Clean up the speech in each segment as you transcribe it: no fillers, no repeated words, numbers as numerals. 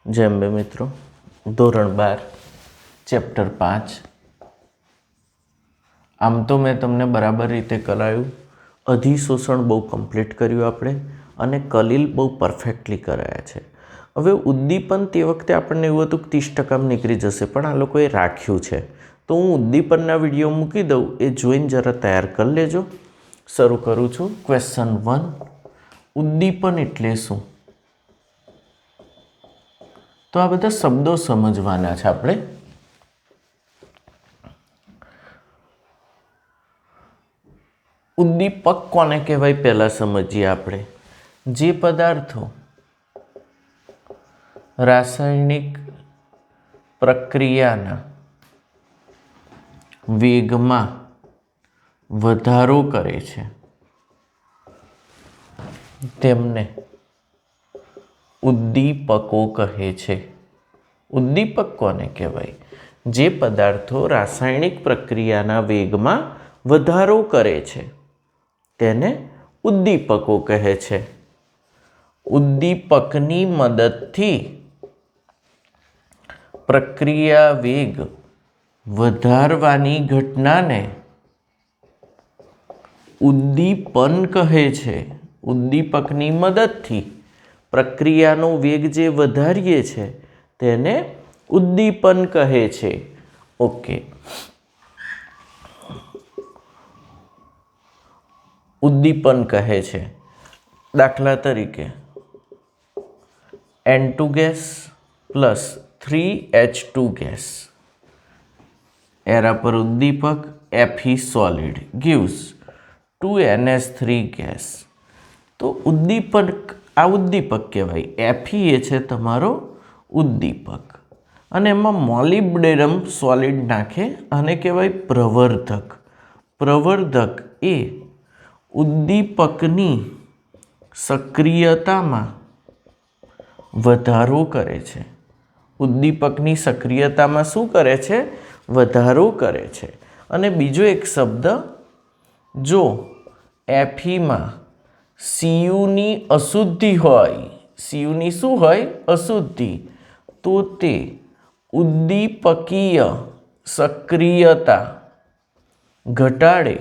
जय अंबे मित्रों, धोरण 12 चैप्टर 5। आम तो मैं तमने बराबर रीते करायु। अधिशोषण बहु कम्प्लीट कर्युं आपणे अने कलील बहु परफेक्टली कराया छे। हवे उद्दीपन ते वखते आपणे एवुं हतुं कि 30% में निकली जशे, पण आ लोकोए राख्युं छे। तो हूँ उद्दीपनना विडियो मूकी दऊं, ए जोईने जरा तैयार कर लेजो। शरू करूँ छूं। क्वेश्चन 1, उद्दीपन एटले शुं? तो आ बधा शब्दों समझवाना छे आपणे। उद्दीपक कोने कहेवाय पहला समझीए आपणे। जे पदार्थो रासायणिक प्रक्रियाना वेगमां वधारो करे छे तेमने उद्दीपको कहे छे। उद्दीपक कोने कहेवाय? जे पदार्थो रासायणिक प्रक्रियाना वेगमां वधारो करे छे तेने उद्दीपको कहे छे। उद्दीपकनी मददथी प्रक्रिया वेग वधारवानी घटनाने उद्दीपन कहे छे। उद्दीपकनी मददथी प्रक्रियानो वेग जे वधारीए छे तेने उद्दीपन कहे छे। ओके, उद्दीपन कहे छे। दाखला तरीके N2 gas plus 3H2 gas era पर उद्दीपक Fe solid gives 2NH3 gas. तो उद्दीपक आ उद्दीपक कहेवाय। Fe ए छे तमारो उद्दीपक अने एमां मोलिब्डेनम सॉलिड नाखे आने कहेवाय प्रवर्धक। प्रवर्धक ए उद्दीपकनी सक्रियतामां वधारो करे छे। उद्दीपकनी सक्रियतामां शुं करे छे? वधारो करे छे। अने बीजो एक शब्द, जो Fe मां Cu नी अशुद्धि होय, Cu नी शुं होय? अशुद्धि, तो ते उद्दीपकीय सक्रियता घटाड़े,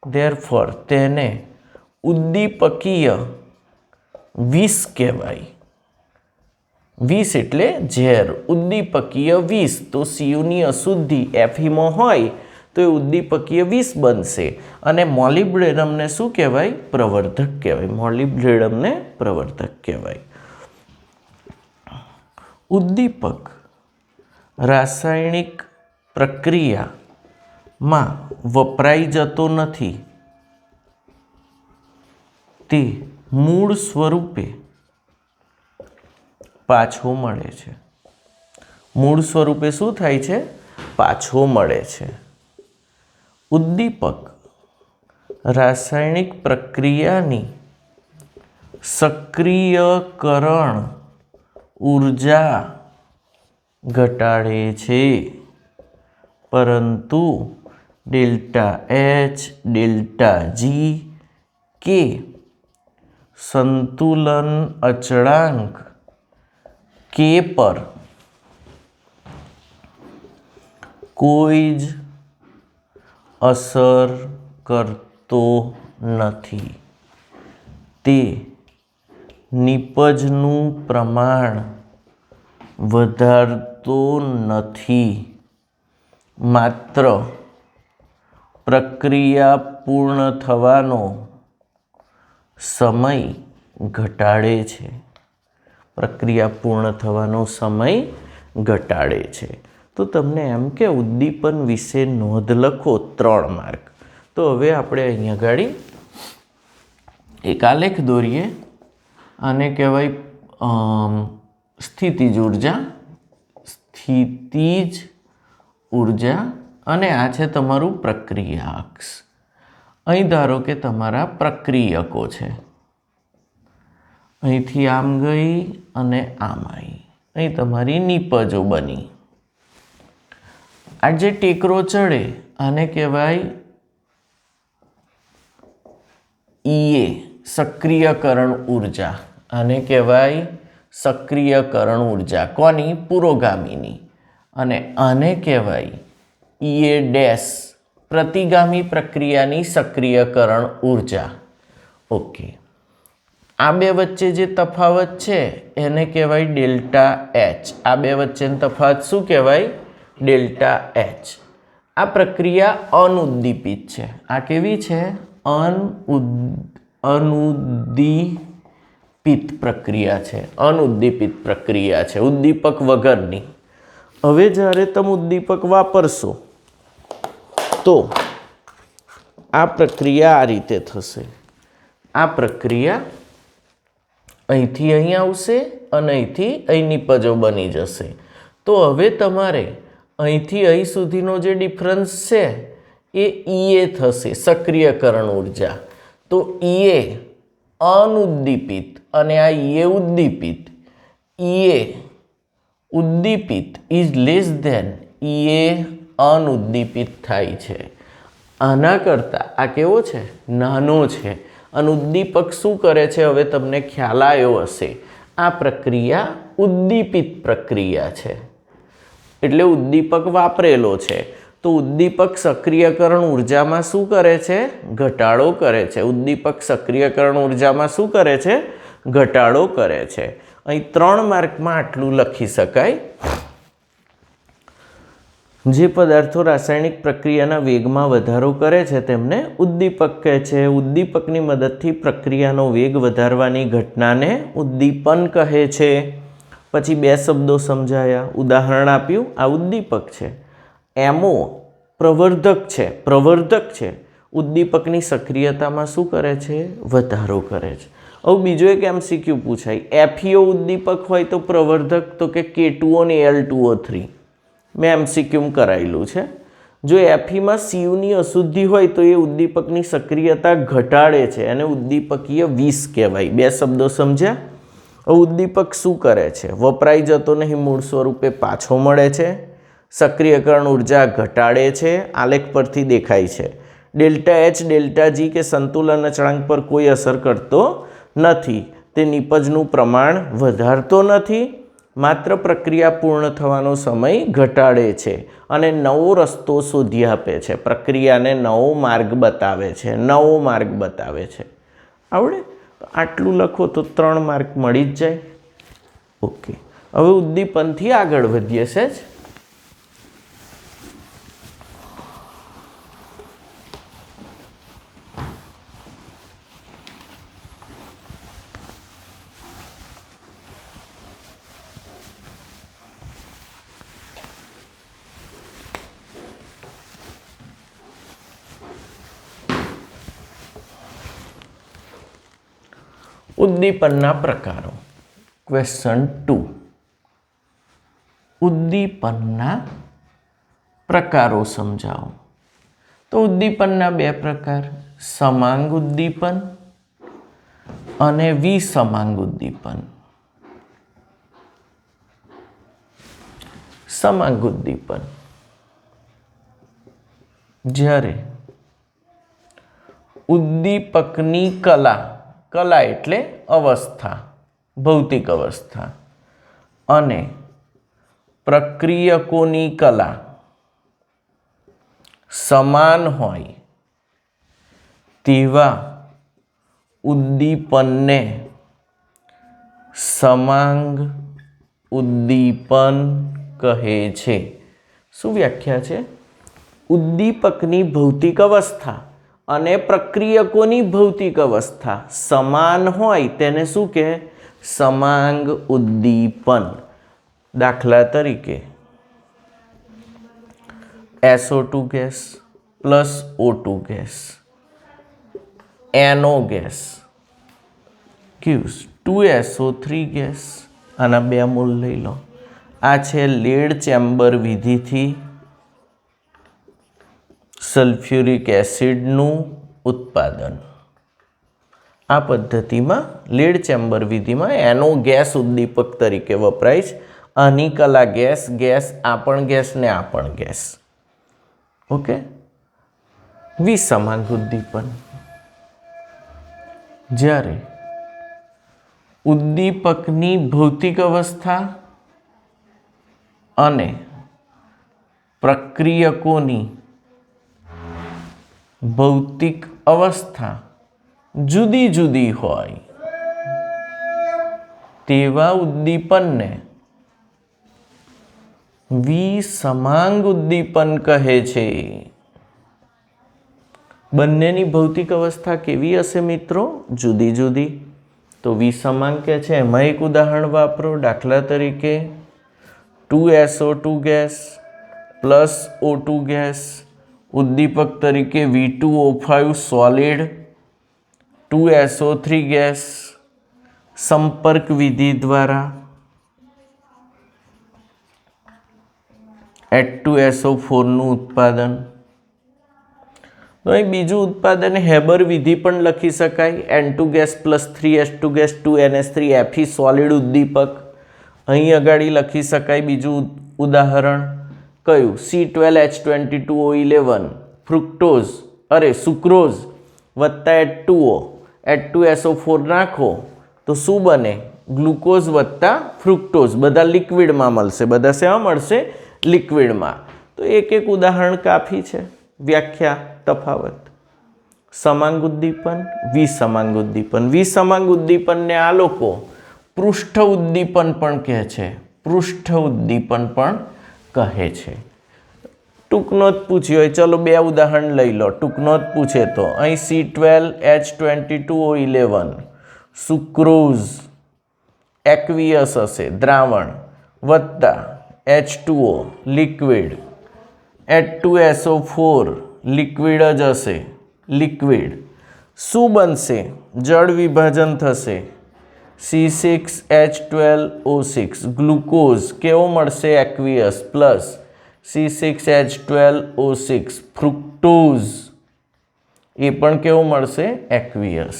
देरफोर तेने उद्दीपकीय विष कहेवाय। विष एटले झेर, उद्दीपकीय विष। तो Cu नी अशुद्धि Fe मां होय तो ए उद्दीपकीय विष बनशे। अने मोलिब्डेनम ने शुं कहेवाय? प्रवर्धक कहेवाय। मोलिब्डेनम ने प्रवर्धक कहेवाय। उद्दीपक रासायणिक प्रक्रिया मां वपराई जतो नथी, ते मूळ स्वरूपे पाछो मळे छे। मूळ स्वरूपे शुं थाय छे? पाछो मळे छे। उद्दीपक रासायणिक प्रक्रियानी सक्रियकरण ऊर्जा घटाड़े छे, परंतु डेल्टा H डेल्टा G के संतुलन अचळांक के पर कोई ज असर करतो नथी। ते निपजनुं प्रमाण वधारतो नथी, मात्र प्रक्रिया पूर्ण थवानो समय घटाड़े छे। प्रक्रिया पूर्ण थवानो समय घटाड़े छे। तो तमने एम के उद्दीपन विषे नोंध लखो 3 मार्क। तो हवे आपणे अहींया गाड़ी एक आलेख दोरीए। आने कहेवाय स्थितिज ऊर्जा। स्थितिज ऊर्जा अने आ छे तमारुं प्रक्रिया अक्ष। अहीं धारो के तमारा प्रक्रियको छे। અહીંથી આમ ગઈ અને આમ આવી। અહીં તમારી નિપજો બની। આ જે ટેકરો ચડે આને કહેવાય ઈએ, सक्रियकरण ऊर्जा। આને કહેવાય સક્રિયકરણ ઉર્જા કોની? પુરોગામીની. અને આને કહેવાય ઈએ ડેશ પ્રતિગામી પ્રક્રિયાની સક્રિયકરણ ઉર્જા. ઓકે, આ બે વચ્ચે જે તફાવત છે એને કહેવાય ડેલ્ટા એચ. આ બે વચ્ચેનો તફાવત શું કહેવાય? Delta H. આ પ્રક્રિયા અનુદ્દીપિત છે. આ કેવી છે? અનુદ્દીપિત પ્રક્રિયા છે. અનુદ્દીપિત પ્રક્રિયા છે, ઉદ્દીપક વગરની. હવે જ્યારે તમે ઉદ્દીપક વાપરશો તો આ પ્રક્રિયા આ રીતે થશે. આ પ્રક્રિયા અહીંથી અહીં આવશે અને અહીંથી અહીં નિપજો બની જશે. તો હવે તમારે અહીંથી અહીં સુધીનો જે ડિફરન્સ છે એ ઈએ થશે, સક્રિયકરણ ઉર્જા. તો ઈએ અનુદ્દીપિત અને આ ઈએ ઉદ્દીપિત. ઈએ ઉદ્દીપિત ઇઝ લેસ ધેન ઈએ અનુદ્દીપિત થાય છે. આના કરતાં આ કેવો છે? નાનો છે. અને ઉદ્દીપક શું કરે છે? હવે તમને ખ્યાલ આવ્યો હશે. આ પ્રક્રિયા ઉદ્દીપિત પ્રક્રિયા છે એટલે ઉદ્દીપક વાપરેલો છે. તો ઉદ્દીપક સક્રિયકરણ ઉર્જામાં શું કરે છે? ઘટાડો કરે છે. ઉદ્દીપક સક્રિયકરણ ઉર્જામાં શું કરે છે? ઘટાડો કરે છે. અહીં 3 માર્કમાં આટલું લખી શકાય. જે પદાર્થો રાસાયણિક પ્રક્રિયાના વેગમાં વધારો કરે છે તેમને ઉદ્દીપક કહે છે. ઉદ્દીપકની મદદથી પ્રક્રિયાનો વેગ વધારવાની ઘટનાને ઉદ્દીપન કહે છે. પછી 2 શબ્દો સમજાયા, ઉદાહરણ આપ્યું. આ ઉદ્દીપક છે. એમઓ પ્રવર્ધક છે. પ્રવર્ધક છે. ઉદ્દીપકની સક્રિયતામાં શું કરે છે? વધારો કરે છે. હવે બીજો એક MCQ પૂછાય, FeO ઉદ્દીપક હોય તો પ્રવર્ધક? તો કે K2O ને Al2O3. મેં MCQ કરાયેલું છે. જો Feમાં Cuની અશુદ્ધિ હોય તો એ ઉદ્દીપકની સક્રિયતા ઘટાડે છે અને ઉદ્દીપકીય વિષ કહેવાય. 2 શબ્દો સમજ્યા? ઉદ્દીપક શું કરે છે? વપરાઈ જતો નહીં, મૂળ સ્વરૂપે પાછો મળે છે. સક્રિયકરણ ઉર્જા ઘટાડે છે. આલેખ પરથી દેખાય છે. ડેલ્ટા એચ ડેલ્ટા જી કે સંતુલન અચળાંક પર કોઈ અસર કરતો નથી. તે નિપજનું પ્રમાણ વધારતો નથી, માત્ર પ્રક્રિયા પૂર્ણ થવાનો સમય ઘટાડે છે અને નવો રસ્તો શોધી આપે છે. પ્રક્રિયાને નવો માર્ગ બતાવે છે. નવો માર્ગ બતાવે છે. આવડે? આટલું લખો તો 3 માર્ક મળી જ જાય. ઓકે, હવે ઉદ્દીપનથી આગળ વધીએ છે. ઉદ્દીપનના પ્રકારો. ક્વેશ્ચન 2. ઉદ્દીપનના પ્રકારો સમજાવો. તો ઉદ્દીપનના 2 પ્રકાર, સમાંગ ઉદ્દીપન અને વિસમાંગ ઉદ્દીપન. સમાંગ ઉદ્દીપન જ્યારે ઉદ્દીપકની કલા એટલે અવસ્થા, ભૌતિક અવસ્થા, અને પ્રક્રિયકોની કલા સમાન હોય તેવા ઉદ્દીપનને સમાંગ ઉદ્દીપન કહે છે. શું વ્યાખ્યા છે? ઉદ્દીપકની ભૌતિક અવસ્થા અને પ્રક્રિયકોની ભૌતિક અવસ્થા સમાન હોય તેને શું કહે? સમાંગ ઉદ્દીપન. દાખલા તરીકે SO2 gas plus O2 gas, NO gas gives 2SO3 gas. આના 2 મોલ લઈ લો. આ છે લેડ ચેમ્બર વિધિથી સલ્ફ્યુરિક એસિડનું ઉત્પાદન. આ પદ્ધતિમાં લેડ ચેમ્બર વિધિમાં NO ગેસ ઉદ્દીપક તરીકે વપરાય છે. આની કલા ગેસ, આ પણ ગેસ ને આ પણ ગેસ. ઓકે. વિસમાંગ ઉદ્દીપન જ્યારે ઉદ્દીપકની ભૌતિક અવસ્થા અને પ્રક્રિયકોની ભૌતિક અવસ્થા જુદી જુદી હોય તેવા ઉદ્દીપનને વિસમાંગ ઉદ્દીપન કહે છે. બંનેની ભૌતિક અવસ્થા કેવી હશે મિત્રો? જુદી જુદી. તો વિસમાંગ કહે છે. એમાં એક ઉદાહરણ વાપરો. દાખલા તરીકે 2SO2 gas plus O2 gas, ઉદ્દીપક તરીકે V2O5 સોલિડ, 2SO3 ગેસ, સંપર્ક વિધિ દ્વારા H2SO4 નું ઉત્પાદન. તો અહીં બીજું ઉત્પાદન હેબર વિધિ પણ લખી શકાય. N2 gas plus 3H2 gas 2NH3 Fe solid ઉદ્દીપક. અહીં આગળ લખી શકાય બીજું ઉદાહરણ કયું? C12H22O11 ફ્રુક્ટોઝ સુક્રોઝ વત્તા H2SO4 નાખો તો શું બને? ગ્લુકોઝ વત્તા ફ્રુક્ટોઝ. બધા લિક્વિડમાં મળશે. બધા શેમાં મળશે? લિક્વિડમાં. તો એક એક ઉદાહરણ કાફી છે. વ્યાખ્યા તફાવત. સમાંગ ઉદ્દીપન, વિસમાંગ ઉદ્દીપન. વિસમાંગ ઉદ્દીપનને આ લોકો પૃષ્ઠ ઉદ્દીપન પણ કહે છે. પૃષ્ઠ ઉદ્દીપન પણ કહે છે. ટૂંકનો જ પૂછ્યો હોય, ચલો બે ઉદાહરણ લઈ લો. ટૂંકનો જ પૂછે તો અહીં C12H22O11 સુક્રોઝ એક્વિયસ હશે દ્રાવણ વત્તા H2O લિક્વિડ, H2SO4 લિક્વિડ જ હશે લિક્વિડ. શું બનશે? જળ વિભાજન થશે. C6H12O6 ગ્લુકોઝ કેવો મળશે? એક્વિયસ પ્લસ C6H12O6 ફ્રુક્ટોઝ એ પણ કેવો મળશે? એક્વિયસ.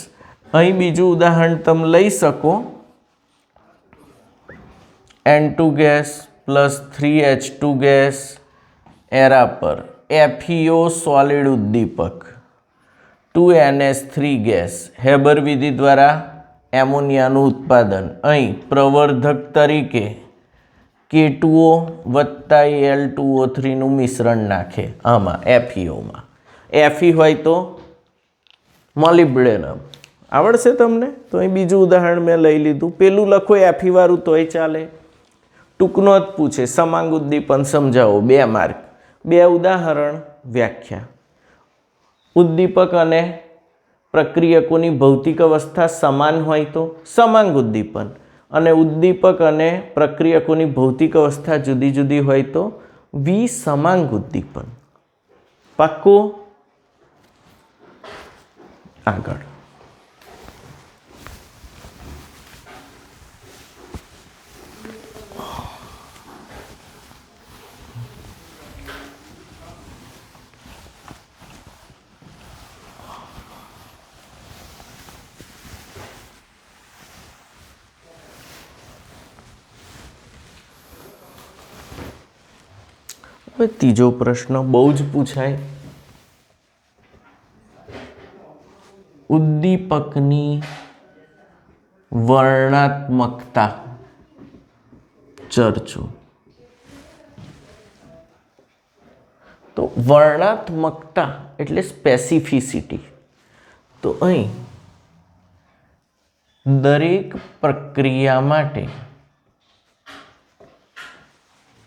અહીં બીજું ઉદાહરણ તમે લઈ શકો. N2 gas plus 3H2 gas એરા પર FeO સોલિડ ઉદ્દીપક, 2NH3 ગેસ હેબર વિધિ દ્વારા એમોનિયાનું ઉત્પાદન. અહીં પ્રવર્ધક તરીકે K2O વત્તા Al2O3 નું મિશ્રણ નાખે આમાં FeOમાં. Fe હોય તો મોલિબ્ડેનમ. આવડશે તમને? તો અહીં બીજું ઉદાહરણ મેં લઈ લીધું. પેલું લખો Fe વાળું તોય ચાલે. ટૂંકનો જ પૂછે. સમાંગ ઉદ્દીપન સમજાવો. 2 માર્ક. 2 ઉદાહરણ, વ્યાખ્યા. ઉદ્દીપક અને પ્રક્રિયકોની ભૌતિક અવસ્થા સમાન હોય તો સમાંગ ઉદ્દીપન, અને ઉદ્દીપક અને પ્રક્રિયકોની ભૌતિક અવસ્થા જુદી જુદી હોય તો વિસમાંગ ઉદ્દીપન. પાક્કું? આગળ હવે ત્રીજો પ્રશ્ન બહુ જ પૂછાય. ઉદ્દીપકની વર્ણનાત્મકતા ચર્ચો. તો વર્ણનાત્મકતા એટલે સ્પેસિફિસિટી. તો અહીં દરેક પ્રક્રિયા માટે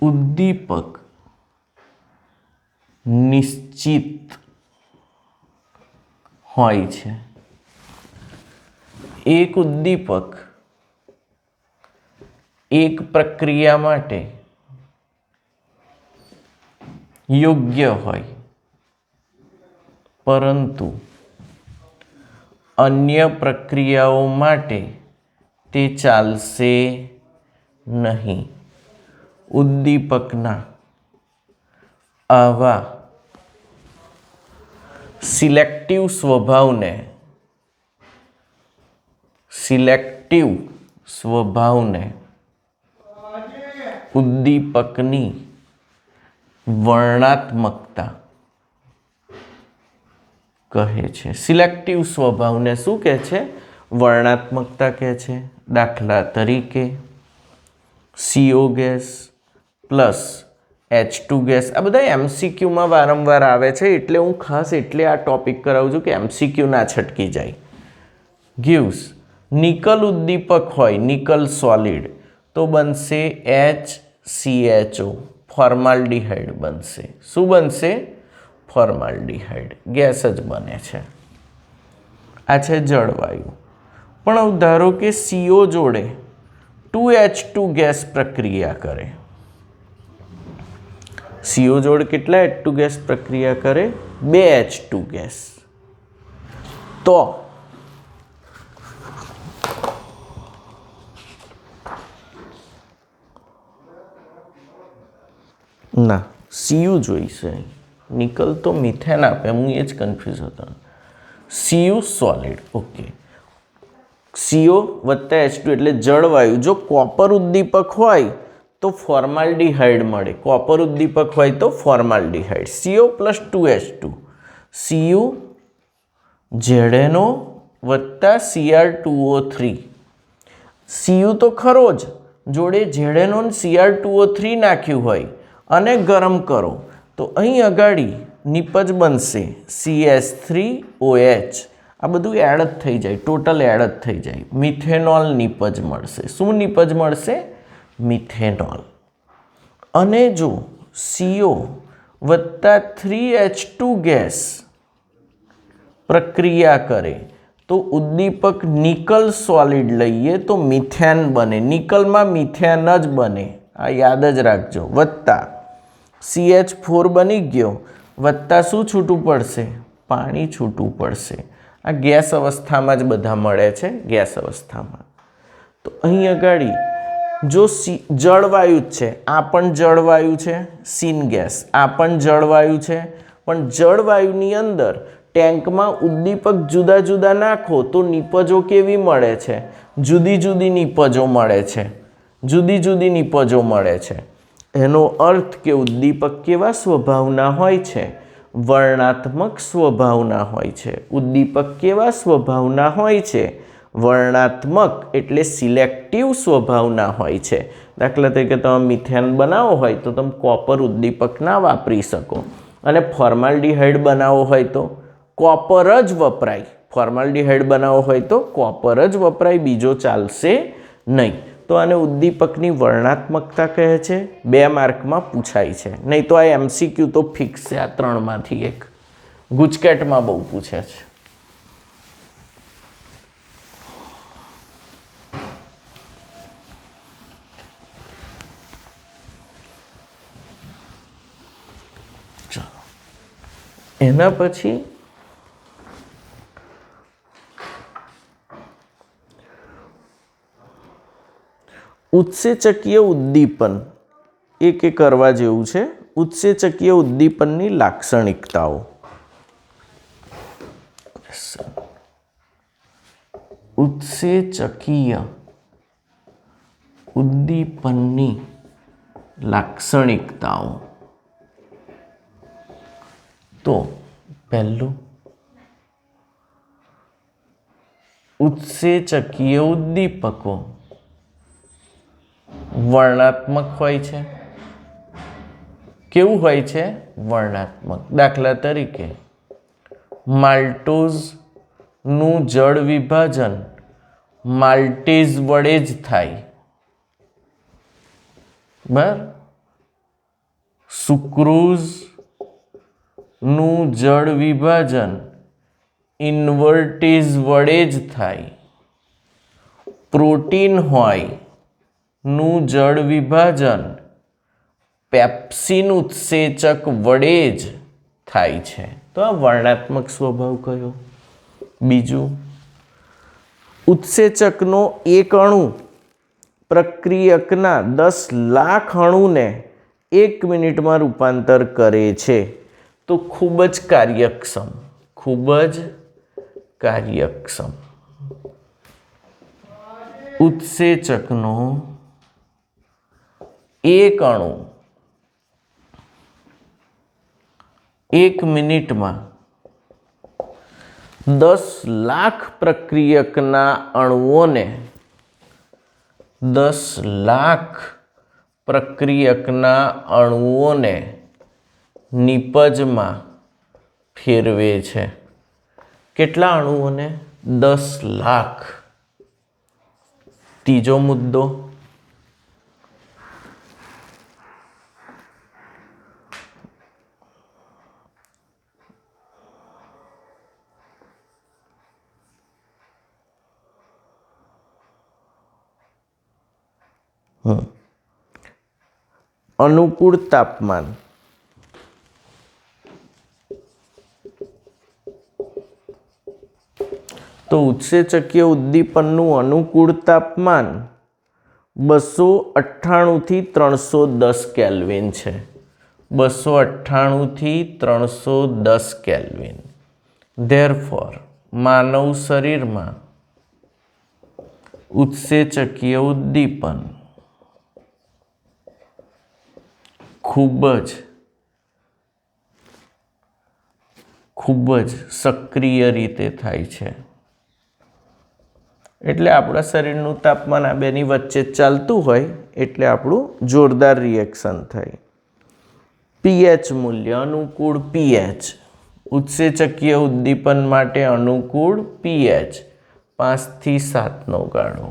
ઉદ્દીપક નિશ્ચિત હોય છે. એક ઉદ્દીપક એક પ્રક્રિયા માટે યોગ્ય હોય, પરંતુ અન્ય પ્રક્રિયાઓ માટે તે ચાલશે નહીં. ઉદ્દીપકના આવા સિલેક્ટિવ સ્વભાવને ઉદ્દીપકની વર્ણનાત્મકતા કહે છે. સિલેક્ટિવ સ્વભાવને શું કહે છે? વર્ણનાત્મકતા કહે છે. દાખલા તરીકે CO gas plus H2 gas, આ બધા MCQમાં વારંવાર આવે છે, એટલે હું ખાસ એટલે આ ટોપિક કરાવું છું કે MCQ ના છટકી જાય. gives નિકલ ઉદ્દીપક હોય, નિકલ સોલિડ, તો બનશે HCHO, ફોર્માલ્ડિહાઇડ બનશે. શું બનશે? ફોર્માલ્ડિહાઇડ ગેસ જ બને છે. આ છે જળવાયુ. પણ હવે ધારો કે CO જોડે 2H2 ગેસ પ્રક્રિયા કરે. CO જોડે કેટલા H2 ગેસ પ્રક્રિયા કરે? 2H2 gas. તો ના, CU જોઈશે. નિકલ તો મિથેન આપે, હું એ જ કન્ફ્યુઝ હતો. CU solid, okay. CO વત્તા H2 એટલે જળવાયુ. જો કોપર ઉદ્દીપક હોય તો ફોર્માલ્ડિહાઇડ મળે. કોપર ઉદ્દીપક હોય તો formaldehyde. CO plus 2H2, CU ZNO વત્તા Cr2O3. CU તો ખરો જ, જોડે ZNO ને Cr2O3 નાખ્યું હોય અને ગરમ કરો તો અહીં અગાડી નિપજ બનશે CH3OH. આ બધું એડ જ થઈ જાય, ટોટલ એડ જ થઈ જાય. મિથેનોલ નિપજ મળશે. શું નિપજ મળશે? મિથેનોલ. અને જો CO વત્તા 3H2 ગેસ પ્રક્રિયા કરે તો ઉદ્દીપક નિકલ સોલિડ લઈએ તો મિથેન બને. નિકલમાં મિથેન જ બને, આ યાદ જ રાખજો. વત્તા CH4 બની ગયો, વત્તા શું છૂટું પડશે? પાણી છૂટું પડશે. આ ગેસ અવસ્થામાં જ બધા મળે છે, ગેસ અવસ્થામાં. તો અહીં અગાડી જો જળવાયુ જ છે, આ પણ જળવાયુ છે, સીન ગેસ, આ પણ જળવાયુ છે, પણ જળવાયુની અંદર ટેન્કમાં ઉદ્દીપક જુદા જુદા નાખો તો નિપજો કેવી મળે છે? જુદી જુદી નિપજો મળે છે, જુદી જુદી નિપજો મળે છે. એનો અર્થ કે ઉદ્દીપક કેવા સ્વભાવના હોય છે? વર્ણાત્મક સ્વભાવના હોય છે. ઉદ્દીપક કેવા સ્વભાવના હોય છે? વર્ણાત્મક એટલે સિલેક્ટિવ સ્વભાવના હોય છે. દાખલા તરીકે તમે મિથેન બનાવો હોય તો તમે કોપર ઉદ્દીપક ના વાપરી શકો, અને ફોર્માલ્ડિહાઇડ બનાવવો હોય તો કોપર જ વપરાય. ફોર્માલ્ડિહાઇડ બનાવવો હોય તો કોપર જ વપરાય, બીજો ચાલશે નહીં. તો આને ઉદ્દીપકની વર્ણાત્મકતા કહે છે. 2 માર્કમાં પૂછાય છે, નહીં તો આ MCQ તો ફિક્સ છે. આ 3માંથી એક ગુજકેટમાં બહુ પૂછે છે. ચાલો, એના પછી ઉત્સેચકીય ઉદ્દીપન, એક કરવા જેવું છે. ઉત્સેચકીય ઉદ્દીપનની લાક્ષણિકતાઓ. ઉત્સેચકીય ઉદ્દીપનની લાક્ષણિકતાઓ. તો પહેલું, ઉત્સેચકીય ઉદ્દીપકો વર્ણાત્મક હોય છે. કેવું હોય છે? વર્ણાત્મક. દાખલા તરીકે માલ્ટોઝનું જળ વિભાજન માલ્ટેઝ વડે જ થાય. બરાબર. સુક્રોઝનું જળ વિભાજન ઇન્વર્ટેઝ વડે જ થાય. પ્રોટીન હોય નું જળ વિભાજન પેપ્સિન ઉત્સેચક વડે જ થાય છે. તો આ વર્ણાત્મક સ્વભાવ કયો? બીજું, ઉત્સેચકનો એક અણુ પ્રક્રિયકના 10 લાખ અણુને 1 મિનિટમાં રૂપાંતર કરે છે. તો ખૂબ જ કાર્યક્ષમ, ખૂબ જ કાર્યક્ષમ. ઉત્સેચકનો એક અણુ 1 મિનિટમાં 10 લાખ પ્રક્રિયકના અણુઓને 10,00,000 પ્રક્રિયકના અણુઓને નિપજમાં ફેરવે છે. કેટલા અણુઓને? 10,00,000. ત્રીજો મુદ્દો, અનુકૂળ તાપમાન. તો ઉત્સેચકીય ઉદ્દીપનનું અનુકૂળ તાપમાન 298 થી 310 કેલ્વિન છે. 298 થી 310 કેલ્વિન. ધેરફોર માનવ શરીરમાં ઉત્સેચકીય ઉદ્દીપન ખૂબ જ સક્રિય રીતે થાય છે. એટલે આપણા શરીરનું તાપમાન આ બેની વચ્ચે ચાલતું હોય એટલે આપણું જોરદાર રિએક્શન થાય. પીએચ મૂલ્ય, અનુકૂળ પીએચ. ઉત્સેચકીય ઉદ્દીપન માટે અનુકૂળ પીએચ 5 થી 7નો ગાળો.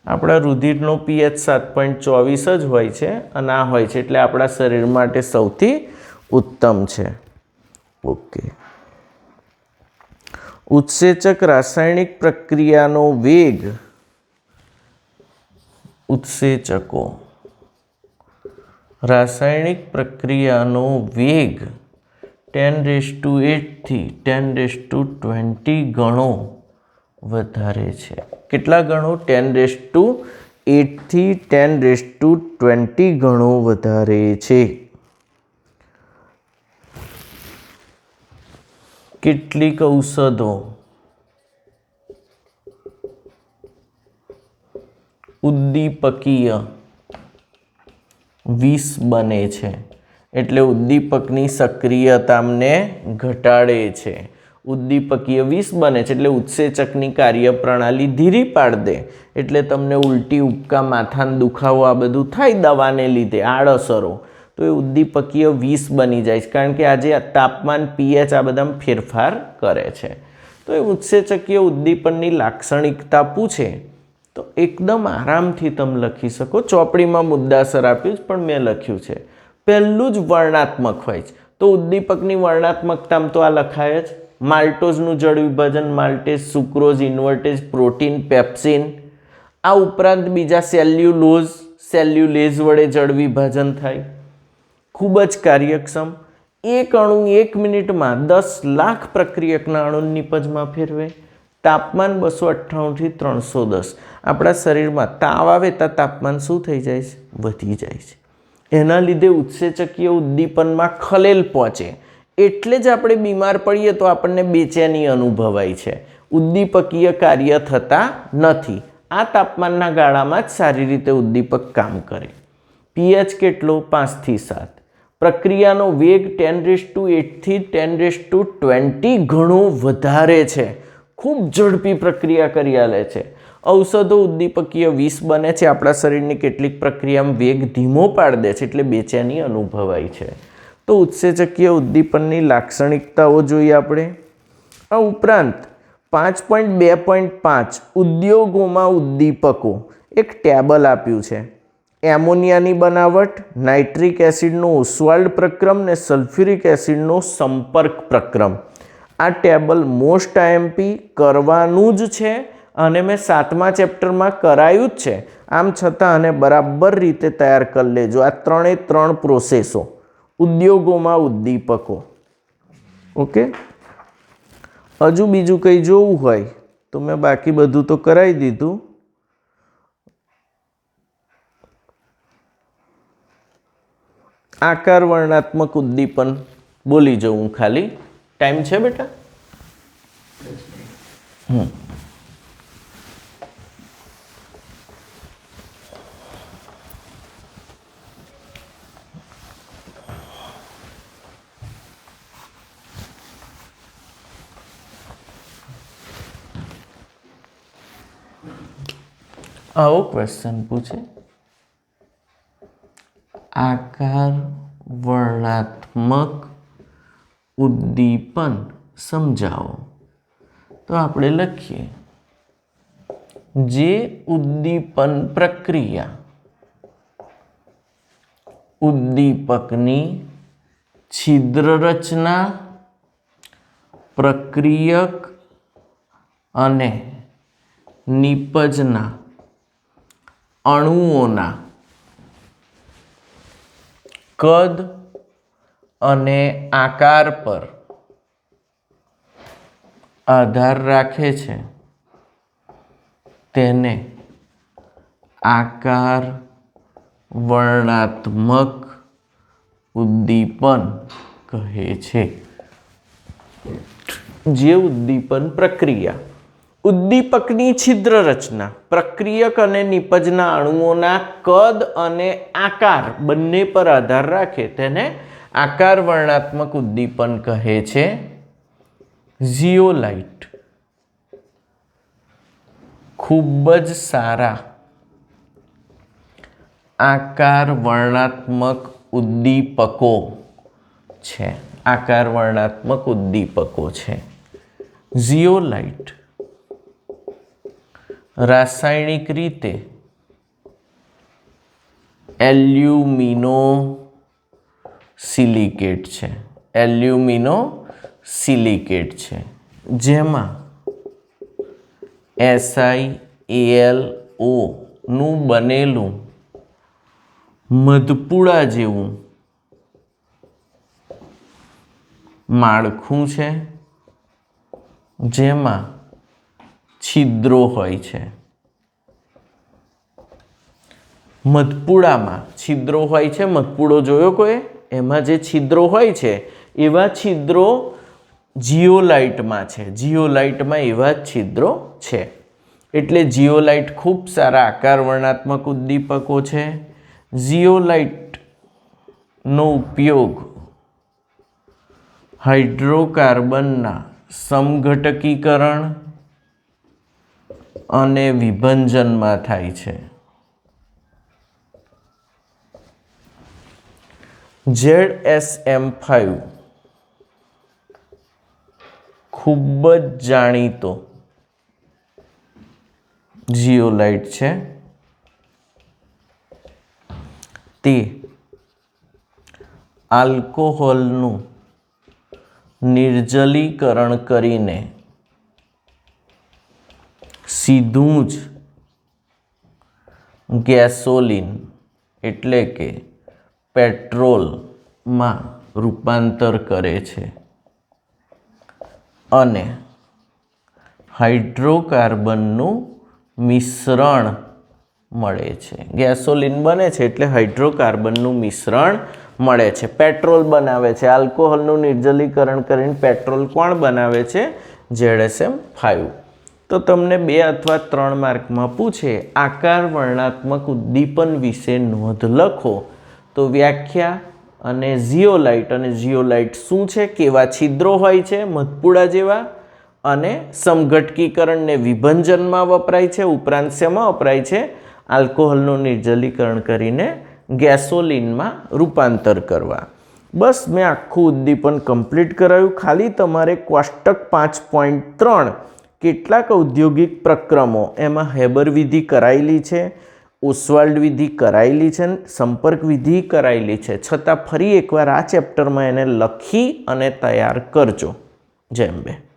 આપણા રુધિરનો પીએચ 7.24 જ હોય છે અને આ હોય છે એટલે આપણા શરીર માટે સૌથી ઉત્તમ છે. ઓકે. ઉત્સેચક રાસાયણિક પ્રક્રિયાનો વેગ. ઉત્સેચકો રાસાયણિક પ્રક્રિયાનો વેગ 10⁸ થી 10⁻20 ગણો વધારે છે. કેટલા ગણો? 10⁸ થી 10⁻20 ગણો વધારે છે. કેટલીક ઔષધો ઉદ્દીપકીય વિષ બને છે એટલે ઉદ્દીપકની સક્રિયતાને ઘટાડે છે. ઉદ્દીપકીય વિષ બને છે એટલે ઉત્સેચકની કાર્યપ્રણાલી ધીરી પાડ દે એટલે તમને ઉલટી, ઉબકા, માથાનો દુખાવો આ બધું થાય દવાને લીધે, આડઅસરો. તો એ ઉદ્દીપકીય વિષ બની જાય છે કારણ કે આજે તાપમાન, પીએચ આ બધામાં ફેરફાર કરે છે. તો એ ઉત્સેચકીય ઉદ્દીપનની લાક્ષણિકતા પૂછે તો એકદમ આરામથી તમે લખી શકો. ચોપડીમાં મુદ્દાસર આપ્યું છે પણ મેં લખ્યું છે. પહેલું જ વર્ણનાત્મક હોય છે તો ઉદ્દીપકની વર્ણનાત્મકતામાં તો આ લખાય જ. માલ્ટોઝનું જળ વિભાજન, માલ્ટેઝ, સુક્રોઝ, ઇન્વર્ટેજ, પ્રોટીન, પેપ્સિન. આ ઉપરાંત બીજા સેલ્યુલેઝ વડે જળ વિભાજન થાય. ખૂબ જ કાર્યક્ષમ. એક અણુ 1 મિનિટમાં 10,00,000 પ્રક્રિયકના અણુ નિપજમાં ફેરવે. તાપમાન 298 થી 310. આપણા શરીરમાં તાવ આવે તો તાપમાન શું થઈ જાય છે? વધી જાય છે. એના લીધે ઉત્સેચકીય ઉદ્દીપનમાં ખલેલ પહોંચે એટલે જ આપણે બીમાર પડીએ તો આપણને બેચેની અનુભવાય છે. ઉદ્દીપકીય કાર્ય થતા નથી. આ તાપમાનના ગાળામાં જ સારી રીતે ઉદ્દીપક કામ કરે. પીએચ કેટલો? 5 થી 7. પ્રક્રિયાનો વેગ 10⁸ થી 10⁻20 ગણો વધારે છે. ખૂબ ઝડપી પ્રક્રિયા કરી આલે છે. ઔષધો ઉદ્દીપકીય વિષ બને છે. આપણા શરીરની કેટલીક પ્રક્રિયામાં વેગ ધીમો પાડી દે છે એટલે બેચેની અનુભવાય છે. તો ઉત્સેચકીય ઉદ્દીપનની લાક્ષણિકતાઓ જોઈએ આપણે. આ ઉપરાંત 5.2.5 ઉદ્યોગોમાં ઉદ્દીપકો એક ટેબલ આપ્યું છે. એમોનિયાની બનાવટ, નાઇટ્રિક એસિડનો ઓસ્વાલ્ડ પ્રક્રમ ને સલ્ફ્યુરિક એસિડનો સંપર્ક પ્રક્રમ. આ ટેબલ મોસ્ટ આઈએમપી કરવાનું જ છે અને મેં 7મા ચેપ્ટરમાં કરાયું જ છે. આમ છતાં આને બરાબર રીતે તૈયાર કરી લેજો. આ 3 પ્રોસેસો ઉદ્યોગોમાં ઉદ્દીપકો. ઓકે. હજુ બીજું કંઈ જોવું હોય તો મેં બાકી બધું તો કરાવી દીધું. આકાર વર્ણનાત્મક ઉદ્દીપન બોલી જવું ખાલી. ટાઈમ છે બેટા? આવો ક્વેશ્ચન પૂછે, આકાર વર્ણનાત્મક ઉદ્દીપન સમજાવો, તો આપણે લખીએ જે ઉદ્દીપન પ્રક્રિયા ઉદ્દીપકની છિદ્ર રચના, પ્રક્રિયક અને નિપજના અણુઓના કદ અને આકાર પર આધાર રાખે છે તેને આકાર વર્ણનાત્મક ઉદ્દીપન કહે છે. જે ઉદ્દીપન પ્રક્રિયા ઉદ્દીપકની છિદ્ર રચના, પ્રક્રિયક અને નિપજના અણુઓના કદ અને આકાર બંને પર આધાર રાખે તેને આકાર વર્ણનાત્મક ઉદ્દીપન કહે છે. ઝિયોલાઇટ ખૂબ જ સારા આકાર વર્ણનાત્મક ઉદ્દીપકો છે. આકાર વર્ણનાત્મક ઉદ્દીપકો છે. ઝિયોલાઇટ રાસાયણિક રીતે એલ્યુમિનોસિલિકેટ છે. એલ્યુમિનોસિલિકેટ છે જેમાં SiAlO નું બનેલું મધપુડા જેવું માળખું છે જેમાં છિદ્રો હોય છે. મધપુડામાં છિદ્રો હોય છે. મધપુડો જોયો કોઈ? એમાં જે છિદ્રો હોય છે એવા છિદ્રો ઝિયોલાઇટમાં છે. ઝિયોલાઇટમાં એવા જ છિદ્રો છે. એટલે ઝિયોલાઇટ ખૂબ સારા આકાર વર્ણનાત્મક ઉદ્દીપકો છે. ઝિયોલાઇટનો ઉપયોગ હાઇડ્રોકાર્બનના સમઘટકીકરણ અને વિભંજનમાં થાય છે. ZSM5 ખૂબ જ જાણીતો ઝિયોલાઇટ છે. તે આલ્કોહોલનું નિર્જલીકરણ કરીને સીધું જ ગેસોલિન એટલે કે પેટ્રોલમાં રૂપાંતર કરે છે અને હાઇડ્રોકાર્બનનું મિશ્રણ મળે છે. ગેસોલિન બને છે એટલે હાઇડ્રોકાર્બનનું મિશ્રણ મળે છે. પેટ્રોલ બનાવે છે. આલ્કોહોલનું નિર્જલીકરણ કરીને પેટ્રોલ કોણ બનાવે છે? ZSM5. તો તમને 2 અથવા 3 માર્કમાં પૂછે આકાર વર્ણનાત્મક ઉદ્દીપન વિશે નોંધ લખો, તો વ્યાખ્યા અને ઝિયોલાઇટ શું છે, કેવા છિદ્રો હોય છે મધપુડા જેવા, અને સમઘટકીકરણ ને વિભંજનમાં વપરાય છે. ઉપરાંત શેમાં વપરાય છે? આલ્કોહોલનું નિર્જલીકરણ કરીને ગેસોલિનમાં રૂપાંતર કરવા. બસ મેં આખું ઉદ્દીપન કમ્પ્લીટ કરાવ્યું. ખાલી તમારે કોષ્ટક 5.3 કેટલાક ઔદ્યોગિક પ્રક્રમો, એમાં હેબર વિધિ કરાયેલી છે, ઓસ્વાલ્ડ વિધિ કરાયેલી છે, સંપર્ક વિધિ કરાયેલી છે, છતાં ફરી એકવાર આ ચેપ્ટરમાં એને લખી અને તૈયાર કરજો. જય અંબે.